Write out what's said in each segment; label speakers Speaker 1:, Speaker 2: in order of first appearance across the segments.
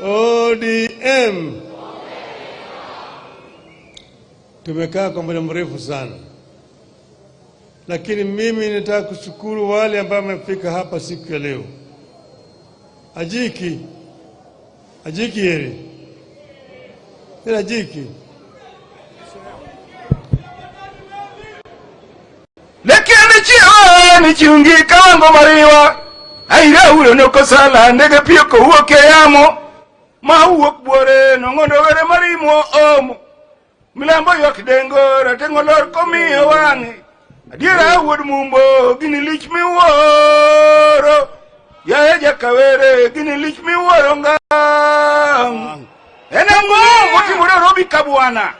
Speaker 1: ODM. Tumekaa kwa muda mrefu sana, lakini mimi nataka kushukuru wale ambao wamefika hapa siku ya leo. Ajiki heri. Ajiki.
Speaker 2: Lekende chiho ni chiungi kawango mariwa. Aira uro noko sala ndege pio ko uoke yamo. Ma uok bore nongondo were marimo omo. Milambo yok dengo ratengo lor komiyo wangi. Adiera wuod mumbo gini lich miworo. Ya eja kawere gini lich miworo ngang. Ena mungo timore robi kabuana.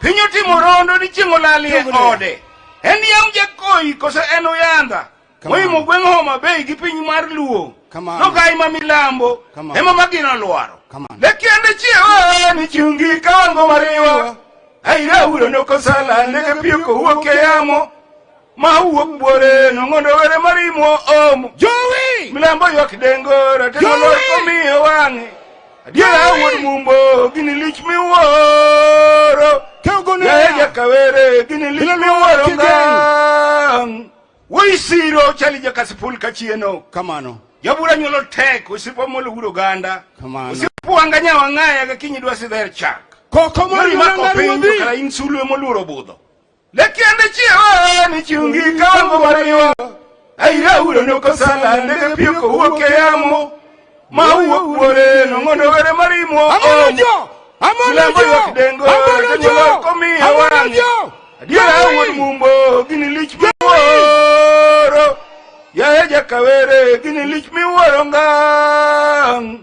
Speaker 2: Pinyo timorondo ni chingo lali ode. Endi amje koi kosa eno yanda. Moi mugwengo homa bei gipinyi mar luo. No gai ma milambo. Ema magina luaro. Lekiende chiwa ni chiungi kawango mariwa. Aira uro noko sala nege piyoko uoke yamo. Ma uok bore nongondo were marimo omo.
Speaker 3: Joey!
Speaker 2: Milambo yok dengo ratengo lor komiyo wangi. Adiera wuod mumbo gini lich miworo. Ya eja kawere gini lich miworo ngang. Woi siro chali jaka sipul kachieno.
Speaker 3: Kamano.
Speaker 2: Yabura nyolo tek usipo molo uro ganda.
Speaker 3: Kamano.
Speaker 2: Usipo wanganya wangaya kakinyi dwa sidher chak.
Speaker 3: Koko mori
Speaker 2: mako kala insulu moluro budo. Lekiende chiwa ni chiungi kawango mariwa. Aira uro noko sala ndege piyoko uoke yamo. Ma uok bore nongondo were marimo omo. Milambo yok dengo ratengo komiyo wangi. Adiera wuod mumbo gini lich miworo. Ya eja kawere gini lich miworo ngang.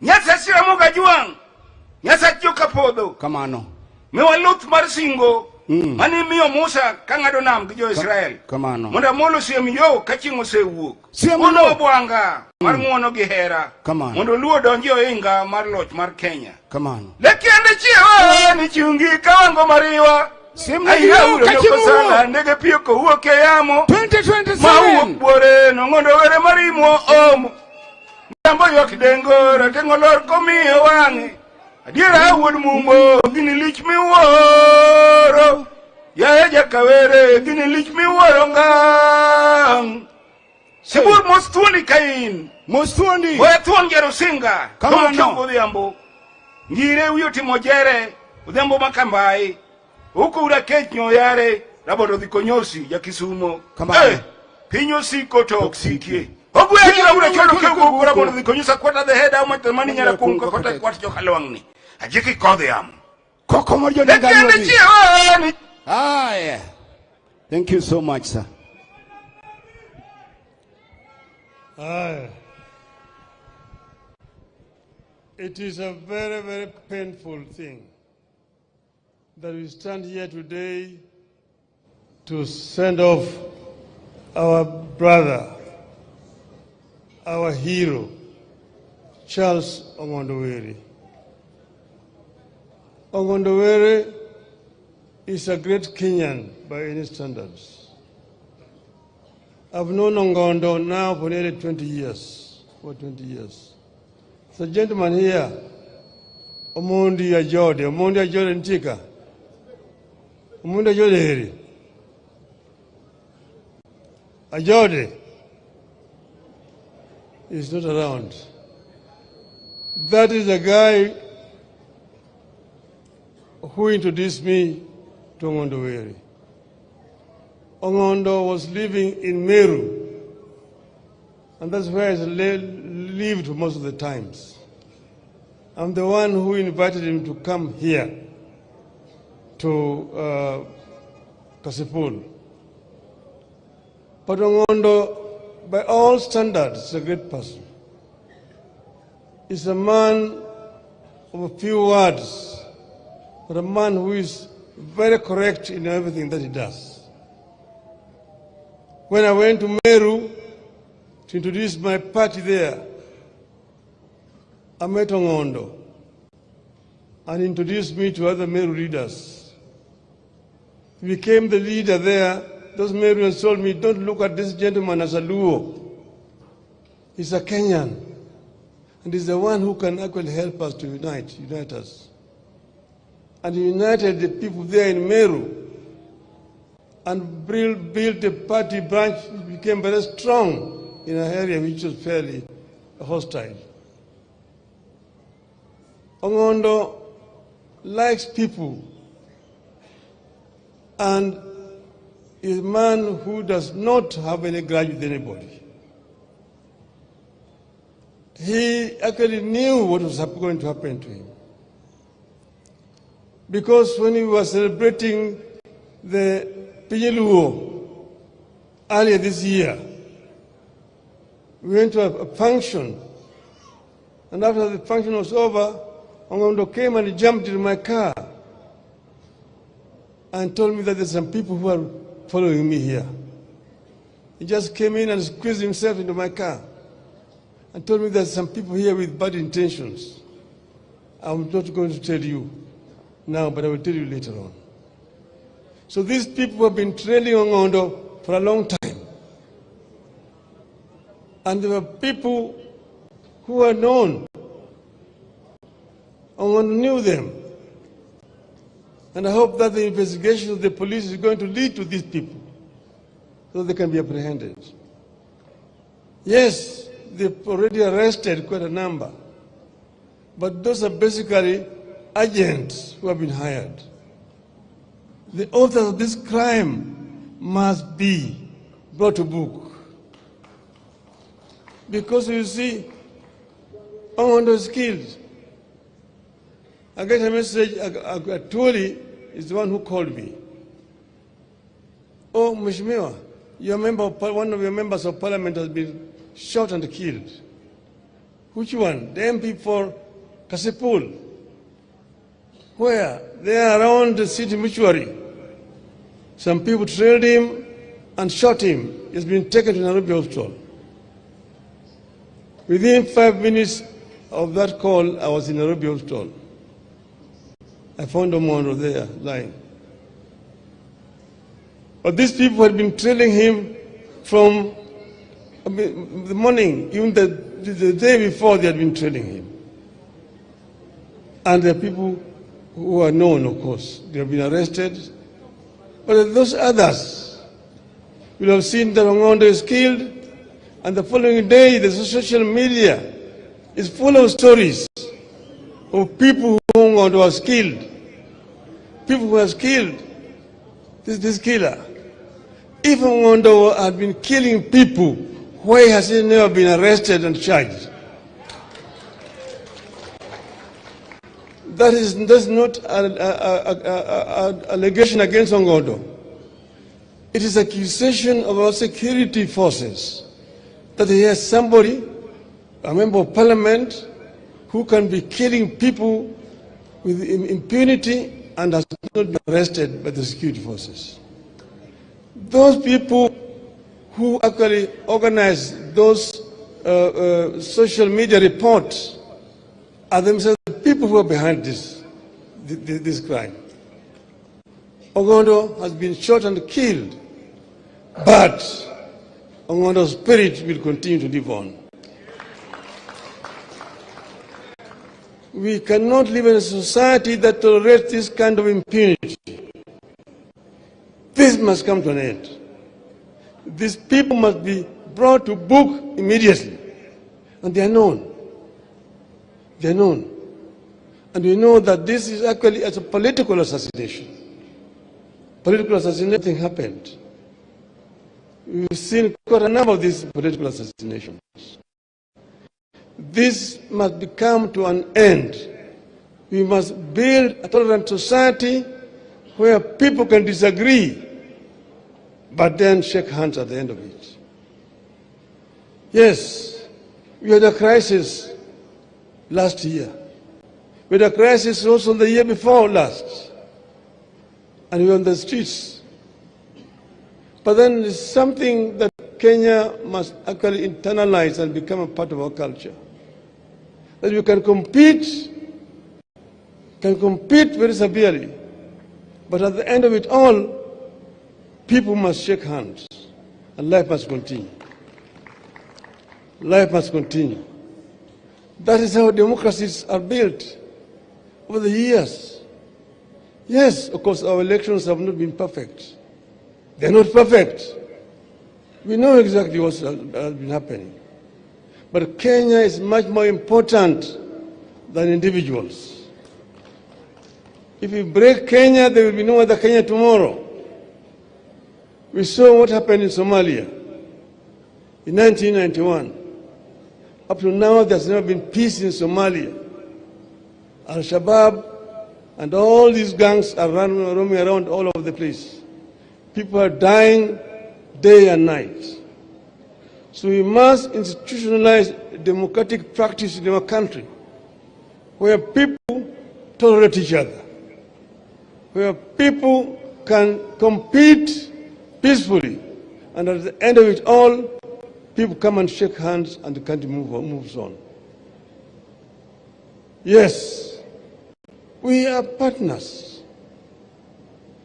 Speaker 2: Nyasa sira muka juang. Nyasa joka podho.
Speaker 3: Kamano.
Speaker 2: Mewa luth mar singo. Mani miyo Musa kangado nam gijo Israel.
Speaker 3: Kamano.
Speaker 2: Monda molo siem yo kachingo se wuok.
Speaker 3: Uno
Speaker 2: obuanga mar nguono gi hera.
Speaker 3: Kamano.
Speaker 2: Mondo luo donji oinga mar loch mar Kenya.
Speaker 3: Kamano.
Speaker 2: Lekiende chiwa ni chiungi kawango mariwa. Aira uro noko sala ndege piyoko uoke yamo.
Speaker 3: 2027.
Speaker 2: Ma uok bore nongondo were marimo omo. Milambo yok dengo ratengo lor komiyo wangi. Adiera wuod mumbo gini lich miworo. Ya eja kawere gini lich miworo ngang. Sibur mostuoni kain.
Speaker 3: Mostuoni.
Speaker 2: Oya tuon gero singa.
Speaker 3: Kamano.
Speaker 2: Kiongo udhiambo. Ngire uyo timo jere. Udhiambo makambai. Huko ura kech nyoyare. Rabodo dhiko nyosi ya Kisumo.
Speaker 3: Kamano.
Speaker 2: Pinyo siko toksikie. Ogu ya jira ura chodo kego rabodo dhiko nyosa kwata the head au matamani nyara kunga kwata kwata chokalwangni. Ajiki kodhi amu.
Speaker 3: Koko mori
Speaker 2: Lekiende chiwa ni.
Speaker 3: yeah. Thank you so much, sir.
Speaker 1: It is a very, very painful thing that we stand here today to send off our brother, our hero, Charles Ongondowere. Ongondowere is a great Kenyan by any standards. I've known Ongondo now for nearly 20 years. The gentleman here, Omondi Ajode Ntika. Omondi Ajode heri. Ajode is not around. That is the guy who introduced me to Ongondowere. Ongondo was living in Meru, and that's where he lived most of the times. I'm the one who invited him to come here to Kasipul. But Ongondo, by all standards, is a great person. He's a man of a few words, but a man who is very correct in everything that he does. When I went to Meru to introduce my party there, I met Ongondo and introduced me to other Meru leaders. He became the leader there. Those Meruans told me, don't look at this gentleman as a Luo. He's a Kenyan. And he's the one who can actually help us to unite us. And he united the people there in Meru and built a party branch which became very strong in an area which was fairly hostile. Ongondo likes people and is a man who does not have any grudge with anybody. He actually knew what was going to happen to him. Because when he was celebrating the Pinyeluo earlier this year, we went to a function, and after the function was over, Ongondo came and he jumped into my car and told me that there's some people who are following me here. He just came in and squeezed himself into my car and told me there's some people here with bad intentions. I'm not going to tell you now, but I will tell you later on. So these people have been trailing Ongondo for a long time. And there were people who are known. Ongondo knew them. And I hope that the investigation of the police is going to lead to these people so they can be apprehended. Yes, they've already arrested quite a number, but those are basically agents who have been hired. The authors of this crime must be brought to book. Because you see, Ongondo is killed. I got a message, Atuli is the one who called me. Oh, Mheshimiwa, one of your members of parliament has been shot and killed. Which one? The MP for Kasipul. Where? They are around the city mortuary. Some people trailed him and shot him. He's been taken to Nairobi hospital. Within 5 minutes of that call, I was in Nairobi hospital. I found Omondo there, lying. But these people had been trailing him from the morning, even the day before they had been trailing him. And there are people who are known, of course. They have been arrested. But those others, you will have seen that Ongondo is killed, and the following day the social media is full of stories of people who Ongondo was killed. People who was killed. This killer. If Ongondo had been killing people, why has he never been arrested and charged? That's not an allegation against Ongondo. It is accusation of our security forces that he has somebody, a member of parliament, who can be killing people with impunity and has not been arrested by the security forces. Those people who actually organize those social media reports are themselves the people who are behind this crime. Ongondo has been shot and killed, but Ongondo's spirit will continue to live on. We cannot live in a society that tolerates this kind of impunity. This must come to an end. These people must be brought to book immediately. And they are known. They are known. And we know that this is actually as a political assassination. Political assassination happened. We've seen quite a number of these political assassinations. This must come to an end. We must build a tolerant society where people can disagree, but then shake hands at the end of it. Yes, we had a crisis last year. We had a crisis also the year before last. And we were on the streets. But then it's something that Kenya must actually internalize and become a part of our culture. That we can compete very severely. But at the end of it all, people must shake hands and life must continue. Life must continue. That is how democracies are built over the years. Yes, of course, our elections have not been perfect. They're not perfect. We know exactly what has been happening. But Kenya is much more important than individuals. If we break Kenya, there will be no other Kenya tomorrow. We saw what happened in Somalia in 1991. Up to now, there's never been peace in Somalia. Al-Shabaab and all these gangs are roaming around all over the place. People are dying day and night. So we must institutionalize democratic practice in our country, where people tolerate each other, where people can compete peacefully, and at the end of it all, people come and shake hands and the country moves on. Yes, we are partners,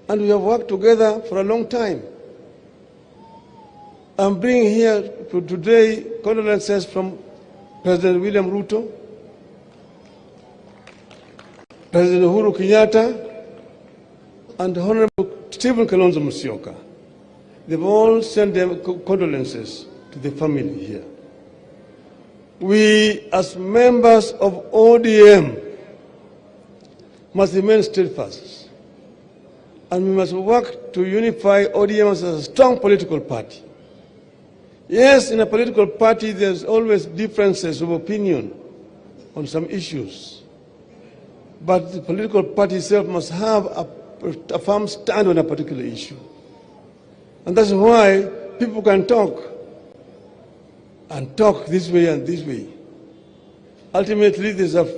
Speaker 1: and we have worked together for a long time. I'm bringing here today condolences from President William Ruto, President Uhuru Kenyatta, and Honorable Stephen Kalonzo Musyoka. They've all sent their condolences to the family here. We, as members of ODM, must remain steadfast, and we must work to unify ODM as a strong political party. Yes, in a political party, there's always differences of opinion on some issues, but the political party itself must have a firm stand on a particular issue. And that's why people can talk this way and this way. Ultimately, there's an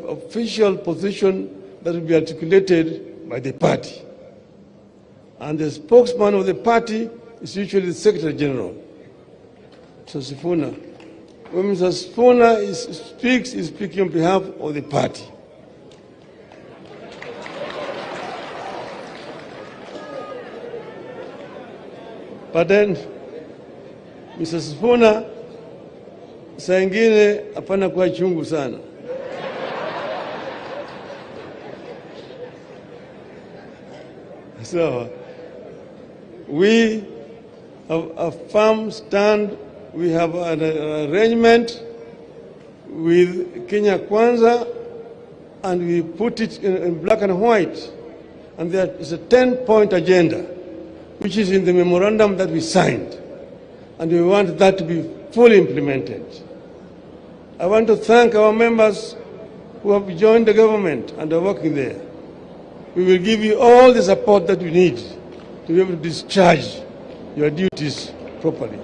Speaker 1: official position that will be articulated by the party. And the spokesman of the party is usually the Secretary General, Mr. Sifuna. When Mr. Sifuna speaks, he's speaking on behalf of the party. But then, Mr. Sifuna, saa ingine hapana kuwa chungu sana. So, we have a firm stand. We have an arrangement with Kenya Kwanza, and we put it in black and white. And there is a 10-point agenda, which is in the memorandum that we signed. And we want that to be fully implemented. I want to thank our members who have joined the government and are working there. We will give you all the support that you need to be able to discharge your duties properly.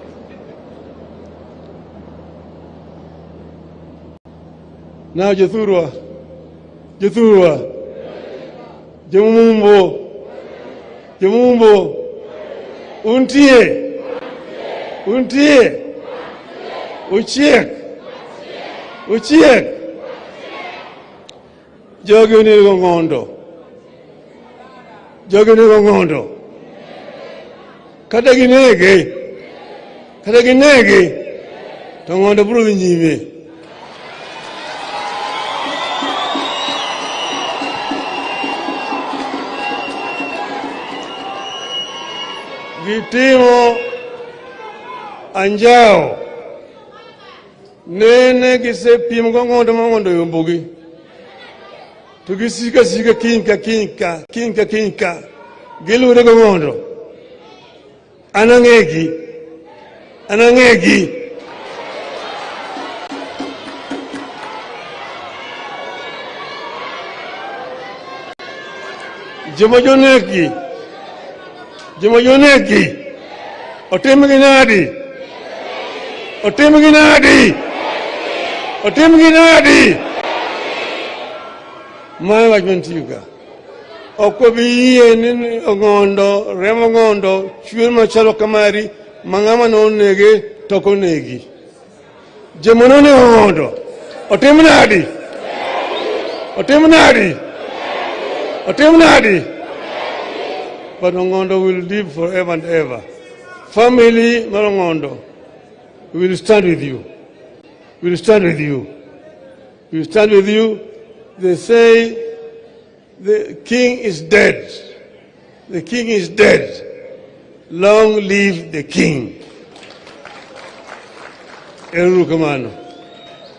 Speaker 1: Now, Jethurwa, Jemumbo, Untie, Uchiek, Jogi ni Gongondo, Kataginege, Tongondo Buru Nyime. Vitimo anjao nene gise pim Gongondo yombogi tugisika kinka gilure Gongondo anangegi Jomojoneki Otimginadi my wajmantiga okobiye ni Ongondo remo Ngondo chwe machalo kamari mangama no nege tokonegi jemonone Ongondo Otimnadi but Ongondo will live forever and ever. Family Ongondo, we will stand with you. We stand with you. They say the king is dead. The king is dead. Long live the king. Eru Kamano.